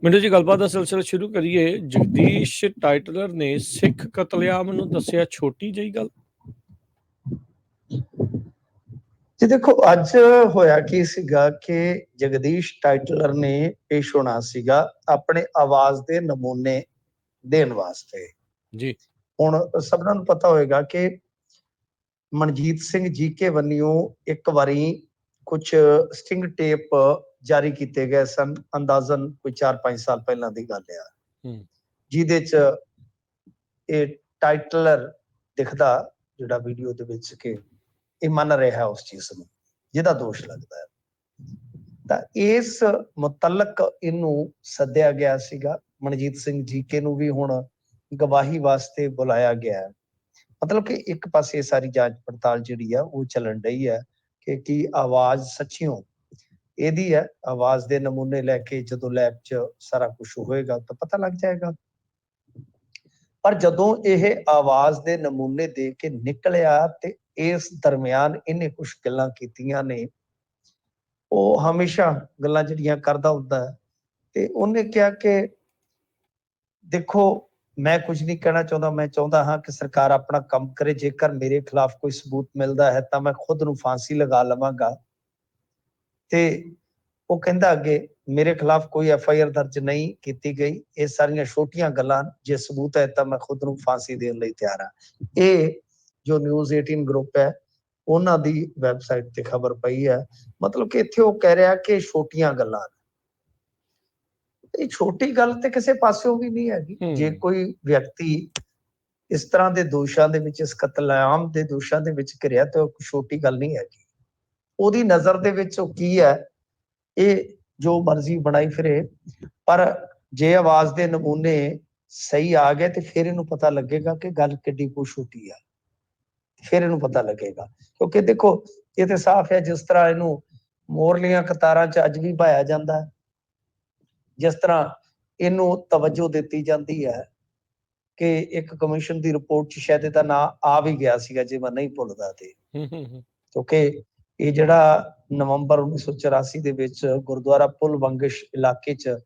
ਮਿੰਟੂ ਜੀ, ਗੱਲਬਾਤ ਦਾ ਸਿਲਸਿਲਾ ਸ਼ੁਰੂ ਕਰੀਏ। ਜਗਦੀਸ਼ ਟਾਈਟਲਰ ਨੇ ਸਿੱਖ ਕਤਲੇਆਮ ਨੂੰ ਦੱਸਿਆ ਛੋਟੀ ਜਿਹੀ ਗੱਲ। ਜੀ ਦੇਖੋ, ਅੱਜ ਹੋਇਆ ਕੀ ਸੀਗਾ ਕਿ ਜਗਦੀਸ਼ ਟਾਈਟਲਰ ਨੇ ਪੇਸ਼ ਹੋਣਾ ਸੀਗਾ ਆਪਣੇ ਆਵਾਜ਼ ਦੇ ਨਮੂਨੇ ਦੇਣ ਵਾਸਤੇ। ਜੀ, ਹੁਣ ਸਭਨਾਂ ਨੂੰ ਪਤਾ ਹੋਏਗਾ ਕਿ ਮਨਜੀਤ ਸਿੰਘ ਜੀਕੇ ਵੱਲੋਂ ਇੱਕ ਵਾਰੀ ਕੁਝ ਸਟਿੰਗ ਟੇਪ ਜਾਰੀ ਕੀਤੇ ਗਏ ਸਨ, ਅੰਦਾਜ਼ਨ ਕੋਈ 4-5 ਸਾਲ ਪਹਿਲਾਂ ਦੀ ਗੱਲ ਆ, ਜਿਹਦੇ ਚ ਇਹ ਟਾਈਟਲਰ ਦਿਖਦਾ ਜਿਹੜਾ ਵੀਡੀਓ ਦੇ ਵਿੱਚ ਕਿ ਇਹ ਮੰਨ ਰਿਹਾ ਉਸ ਚੀਜ਼ ਨੂੰ ਜਿਹਦਾ ਦੋਸ਼ ਲੱਗਦਾ ਹੈ। ਤਾਂ ਇਸ ਮੁਤਲਕ ਇਹਨੂੰ ਸੱਦਿਆ ਗਿਆ ਸੀਗਾ। ਮਨਜੀਤ ਸਿੰਘ ਜੀਕੇ ਨੂੰ ਵੀ ਹੁਣ ਗਵਾਹੀ ਵਾਸਤੇ ਬੁਲਾਇਆ ਗਿਆ ਹੈ। ਮਤਲਬ ਕਿ ਇੱਕ ਪਾਸੇ ਸਾਰੀ ਜਾਂਚ ਪੜਤਾਲ ਜਿਹੜੀ ਆ ਉਹ ਚੱਲਣ ਰਹੀ ਹੈ ਕਿ ਕੀ ਆਵਾਜ਼ ਸੱਚੀਓ ਇਹਦੀ ਹੈ। ਆਵਾਜ਼ ਦੇ ਨਮੂਨੇ ਲੈ ਕੇ ਜਦੋਂ ਲੈਬ 'ਚ ਸਾਰਾ ਕੁਝ ਹੋਏਗਾ ਤਾਂ ਪਤਾ ਲੱਗ ਜਾਏਗਾ। ਪਰ ਜਦੋਂ ਇਹ ਆਵਾਜ਼ ਦੇ ਨਮੂਨੇ ਦੇ ਕੇ ਨਿਕਲਿਆ ਤੇ ਇਸ ਦਰਮਿਆਨ ਇਹਨੇ ਕੁਝ ਗੱਲਾਂ ਕੀਤੀਆਂ ਨੇ। ਉਹ ਹਮੇਸ਼ਾ ਗੱਲਾਂ ਜਿਹੜੀਆਂ ਕਰਦਾ ਹੁੰਦਾ ਤੇ ਉਹਨੇ ਕਿਹਾ ਕਿ ਦੇਖੋ, ਮੈਂ ਕੁਝ ਨਹੀਂ ਕਹਿਣਾ ਚਾਹੁੰਦਾ, ਮੈਂ ਚਾਹੁੰਦਾ ਹਾਂ ਕਿ ਸਰਕਾਰ ਆਪਣਾ ਕੰਮ ਕਰੇ। ਜੇਕਰ ਮੇਰੇ ਖਿਲਾਫ ਕੋਈ ਸਬੂਤ ਮਿਲਦਾ ਹੈ ਤਾਂ ਮੈਂ ਖੁਦ ਨੂੰ ਫਾਂਸੀ ਲਗਾ ਲਵਾਂਗਾ। ਤੇ ਉਹ ਕਹਿੰਦਾ ਅੱਗੇ, ਮੇਰੇ ਖਿਲਾਫ ਕੋਈ FIR ਦਰਜ ਨਹੀਂ ਕੀਤੀ ਗਈ, ਇਹ ਸਾਰੀਆਂ ਛੋਟੀਆਂ ਗੱਲਾਂ, ਜੇ ਸਬੂਤ ਹੈ ਤਾਂ ਮੈਂ ਖੁਦ ਨੂੰ ਫਾਂਸੀ ਦੇਣ ਲਈ ਤਿਆਰ ਹਾਂ। ਇਹ ਜੋ ਨਿਊਜ਼ 18 ਗਰੁੱਪ ਹੈ ਉਹਨਾਂ ਦੀ ਵੈਬਸਾਈਟ ਤੇ ਖਬਰ ਪਈ ਹੈ। ਮਤਲਬ ਕਿ ਇੱਥੇ ਉਹ ਕਹਿ ਰਿਹਾ ਕਿ ਛੋਟੀਆਂ ਗੱਲਾਂ, ਇਹ ਛੋਟੀ ਗੱਲ ਤੇ ਕਿਸੇ ਪਾਸਿਓਂ ਵੀ ਨਹੀਂ ਹੈਗੀ। ਜੇ ਕੋਈ ਵਿਅਕਤੀ ਇਸ ਤਰ੍ਹਾਂ ਦੇ ਦੋਸ਼ਾਂ ਦੇ ਵਿੱਚ, ਇਸ ਕਤਲੇਆਮ ਦੇ ਦੋਸ਼ਾਂ ਦੇ ਵਿੱਚ ਘਿਰਿਆ ਤੇ ਉਹ ਛੋਟੀ ਗੱਲ ਨਹੀਂ ਹੈਗੀ। ਉਹਦੀ ਨਜ਼ਰ ਦੇ ਵਿੱਚ ਉਹ ਕੀ ਹੈ, ਇਹ ਜੋ ਮਰਜ਼ੀ ਬਣਾਈ ਫਿਰੇ। ਪਰ ਜੇ ਆਵਾਜ਼ ਦੇ ਨਮੂਨੇ ਸਹੀ ਆ ਗਏ ਤੇ ਫਿਰ ਇਹਨੂੰ ਪਤਾ ਲੱਗੇਗਾ ਕਿ ਗੱਲ ਕਿੱਡੀ ਕੁ ਛੋਟੀ ਆ। ਫਿਰ ਇਹਨੂੰ ਪਤਾ ਲੱਗੇਗਾ, ਕਿਉਂਕਿ ਦੇਖੋ ਇਹ ਤੇ ਸਾਫ਼ ਹੈ, ਜਿਸ ਤਰ੍ਹਾਂ ਇਹਨੂੰ ਮੋਰਲੀਆਂ ਕਤਾਰਾਂ 'ਚ ਅੱਜ ਵੀ ਪਾਇਆ ਜਾਂਦਾ, ਜਿਸ ਤਰ੍ਹਾਂ ਇਹਨੂੰ ਤਵੱਜੋ ਦਿੱਤੀ ਜਾਂਦੀ ਹੈ ਕਿ ਇੱਕ ਕਮਿਸ਼ਨ ਦੀ ਰਿਪੋਰਟ 'ਚ ਸ਼ਾਇਦ ਇਹਦਾ ਨਾਂ ਆ ਵੀ ਗਿਆ ਸੀਗਾ, ਜੇ ਮੈਂ ਨਹੀਂ ਭੁੱਲਦਾ ਤੇ। ਕਿਉਂਕਿ ਇਹ ਜਿਹੜਾ ਨਵੰਬਰ 1984 ਦੇ ਵਿੱਚ ਗੁਰਦੁਆਰਾ ਪੁੱਲ ਬੰਗਿਸ਼ ਇਲਾਕੇ 'ਚ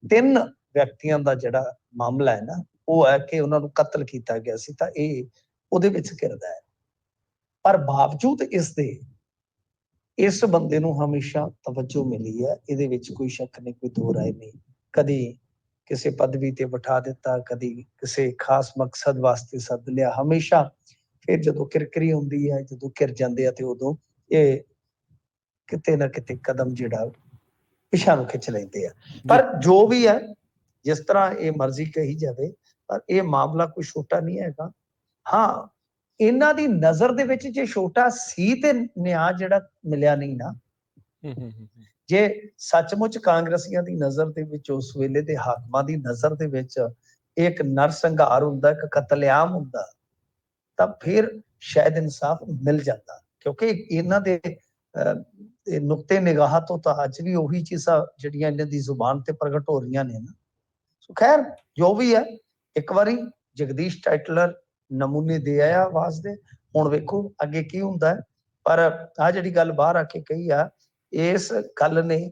3 ਵਿਅਕਤੀਆਂ ਦਾ ਜਿਹੜਾ ਮਾਮਲਾ ਹੈ ਨਾ, ਉਹ ਹੈ ਕਿ ਉਹਨਾਂ ਨੂੰ ਕਤਲ ਕੀਤਾ ਗਿਆ ਸੀ, ਤਾਂ ਇਹ ਉਹਦੇ ਵਿੱਚ ਘਿਰਦਾ ਹੈ। ਪਰ ਬਾਵਜੂਦ ਇਸ ਦੇ ਇਸ ਬੰਦੇ ਨੂੰ ਹਮੇਸ਼ਾ ਤਵੱਜੋ ਮਿਲੀ ਹੈ, ਇਹਦੇ ਵਿੱਚ ਕੋਈ ਸ਼ੱਕ ਨਹੀਂ, ਕੋਈ ਦੋ ਰਾਏ ਨਹੀਂ। ਕਦੀ ਕਿਸੇ ਪਦਵੀ ਤੇ ਬਿਠਾ ਦਿੱਤਾ, ਕਦੀ ਕਿਸੇ ਖਾਸ ਮਕਸਦ ਵਾਸਤੇ ਸੱਦ ਲਿਆ, ਹਮੇਸ਼ਾ। ਫਿਰ ਜਦੋਂ ਕਿਰਕਰੀ ਹੁੰਦੀ ਹੈ, ਜਦੋਂ ਘਿਰ ਜਾਂਦੇ ਆ ਤੇ ਉਦੋਂ ਇਹ ਕਿਤੇ ਨਾ ਕਿਤੇ ਕਦਮ ਜਿਹੜਾ ਪਿਛਾਂ ਨੂੰ ਖਿੱਚ ਲੈਂਦੇ ਆ। ਪਰ ਜੋ ਵੀ ਹੈ, ਜਿਸ ਤਰ੍ਹਾਂ ਇਹ ਮਰਜ਼ੀ ਕਹੀ ਜਾਵੇ, ਪਰ ਇਹ ਮਾਮਲਾ ਕੋਈ ਛੋਟਾ ਨਹੀਂ ਹੈਗਾ। ਹਾਂ, ਇਹਨਾਂ ਦੀ ਨਜ਼ਰ ਦੇ ਵਿੱਚ ਜੇ ਛੋਟਾ ਸੀ ਤੇ ਨਿਆਂ ਜਿਹੜਾ ਮਿਲਿਆ ਨਹੀਂ ਨਾ। ਜੇ ਸੱਚਮੁੱਚ ਕਾਂਗਰਸੀਆਂ ਦੀ ਨਜ਼ਰ ਦੇ ਵਿੱਚ, ਉਸ ਵੇਲੇ ਦੇ ਹਾਕਮਾਂ ਦੀ ਨਜ਼ਰ ਦੇ ਵਿੱਚ ਇੱਕ ਨਰਸੰਹਾਰ ਹੁੰਦਾ, ਇੱਕ ਕਤਲੇਆਮ ਹੁੰਦਾ, ਤਾਂ ਫਿਰ ਸ਼ਾਇਦ ਇਨਸਾਫ ਮਿਲ ਜਾਂਦਾ। ਕਿਉਂਕਿ ਇਹਨਾਂ ਦੇ ਨੁਕਤੇ ਨਿਗਾਹ ਤੋਂ ਤਾਂ ਅੱਜ ਵੀ ਉਹੀ ਚੀਜ਼ਾਂ ਜਿਹੜੀਆਂ ਇਹਨਾਂ ਦੀ ਜ਼ੁਬਾਨ ਤੇ ਪ੍ਰਗਟ ਹੋ ਰਹੀਆਂ ਨੇ ਨਾ। ਸੋ ਖੈਰ, ਜੋ ਵੀ ਹੈ, ਇੱਕ ਵਾਰੀ ਜਗਦੀਸ਼ ਟਾਈਟਲਰ ਨਮੂਨੇ ਦੇ ਆਇਆ ਆਵਾਜ਼ ਦੇ। ਹੁਣ ਵੇਖੋ ਅੱਗੇ ਕੀ ਹੁੰਦਾ ਹੈ। ਪਰ ਆ ਜਿਹੜੀ ਗੱਲ ਬਾਹਰ ਆ ਕੇ ਕਹੀ ਆ, ਇਸ ਗੱਲ ਨੇ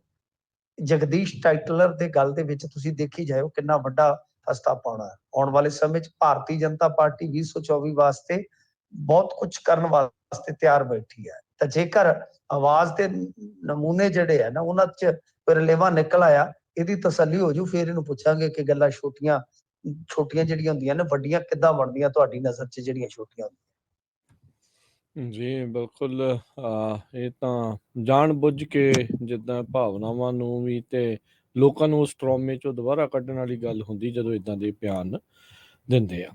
ਜਗਦੀਸ਼ ਟਾਈਟਲਰ ਦੇ ਗੱਲ ਦੇ ਵਿੱਚ ਤੁਸੀਂ ਦੇਖੀ ਜਾਓ ਕਿੰਨਾ ਵੱਡਾ ਫਸਤਾ ਪਾਉਣਾ। ਆਉਣ ਵਾਲੇ ਸਮੇਂ 'ਚ ਭਾਰਤੀ ਜਨਤਾ ਪਾਰਟੀ 2024 ਵਾਸਤੇ ਬਹੁਤ ਕੁਝ ਕਰਨ ਵਾਸਤੇ ਤਿਆਰ ਬੈਠੀ ਹੈ। ਤਾਂ ਜੇਕਰ ਆਵਾਜ਼ ਦੇ ਨਮੂਨੇ ਜਿਹੜੇ ਆ ਨਾ, ਉਹਨਾਂ 'ਚ ਰਲੇਵਾ ਨਿਕਲ ਆਇਆ, ਇਹਦੀ ਤਸੱਲੀ ਹੋ ਜੂ, ਫਿਰ ਇਹਨੂੰ ਪੁੱਛਾਂਗੇ ਕਿ ਗੱਲਾਂ ਛੋਟੀਆਂ ਜਿਹੜੀਆਂ ਹੁੰਦੀਆਂ ਨੇ, ਵੱਡੀਆਂ ਕਿੱਦਾਂ ਬਣਦੀਆਂ ਤੁਹਾਡੀ ਨਜ਼ਰ 'ਚ ਜਿਹੜੀਆਂ ਛੋਟੀਆਂ ਹੁੰਦੀਆਂ। ਜੀ ਬਿਲਕੁਲ, ਇਹ ਤਾਂ ਜਾਣ ਬੁੱਝ ਕੇ ਜਿੱਦਾਂ ਭਾਵਨਾਵਾਂ ਨੂੰ ਵੀ ਤੇ ਲੋਕਾਂ ਨੂੰ ਉਸ ਟਰੋਮੇ 'ਚੋਂ ਦੁਬਾਰਾ ਕੱਢਣ ਵਾਲੀ ਗੱਲ ਹੁੰਦੀ ਜਦੋਂ ਇਦਾਂ ਦੇ ਬਿਆਨ ਦਿੰਦੇ ਆ।